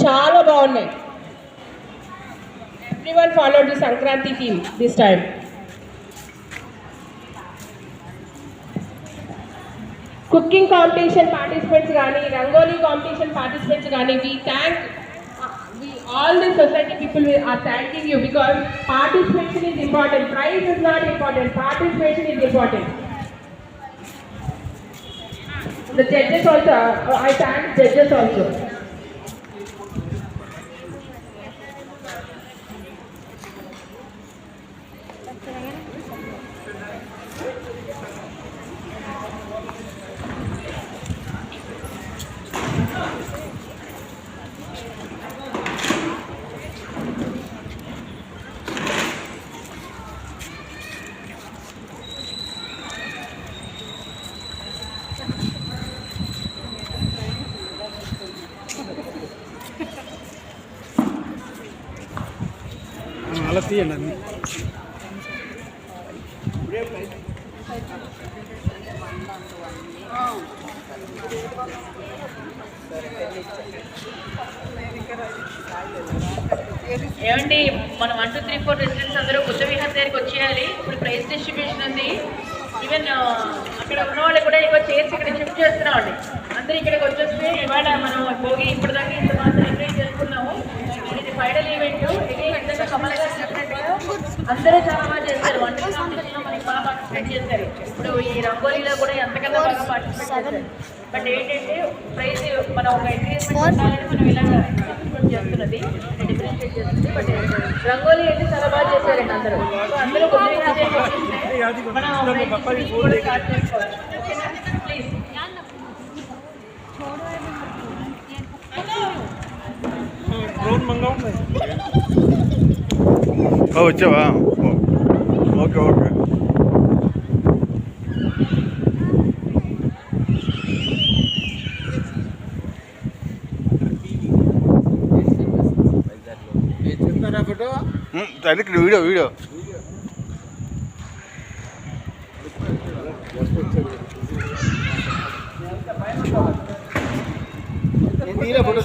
చాలా బాగున్నాయి. Everyone followed the Sankranti theme this time. Cooking competition participants కానీ, రంగోలీ కాంపిటీషన్ పార్టిసిపెంట్స్ కానీ, all the society people are thanking you because participation is important. Prize is not important. Participation is important. The judges also, I thank judges also. అలా తీయండి అన్ని. ఏమండి మనం 1 2 3 4 residents అందరూ బుద్ధ విహార్ దగ్గరికి వచ్చేయాలి. ఇప్పుడు ప్రైజ్ డిస్ట్రిబ్యూషన్ ఉంది. ఈవెన్ అక్కడ ఉన్న వాళ్ళు కూడా ఎక్కువ చేసి ఇక్కడ షిఫ్ట్ చేస్తున్నామండి. అందరూ ఇక్కడికి వచ్చేస్తే ఇవాళ మనం భోగి ఇప్పటిదాకా ఇంత బాగా సెలబ్రేట్ చేసుకున్నాము. ఇది ఫైనల్ ఈవెంట్. ఇది ఇంతగా కమల్ గారు చెప్పినట్టుగా అందరూ చాలా బాగా చేస్తారు. వంట కాంపిటీషన్లో మనకి బాగా పార్టిసిపేట్ చేస్తారు. ఇప్పుడు ఈ రంగోలీలో కూడా ఎంతకన్నా బాగా పార్టిసిపేట్ చేస్తారు. బట్ ఏంటంటే ప్రైజ్ మనం ఒక ఎంకరేజ్మెంట్ మనం ఇలాగా చేస్తున్నది డిఫరెన్షియేట్ చేస్తుంది. బట్ రంగోలీ అయితే చాలా బాగా చేశారండి అందరూ. సో అందరూ మనం కూడా స్టార్ట్ చేసుకోవచ్చు. ప్లీజ్ వచ్చావా? Okay okay. Video video photo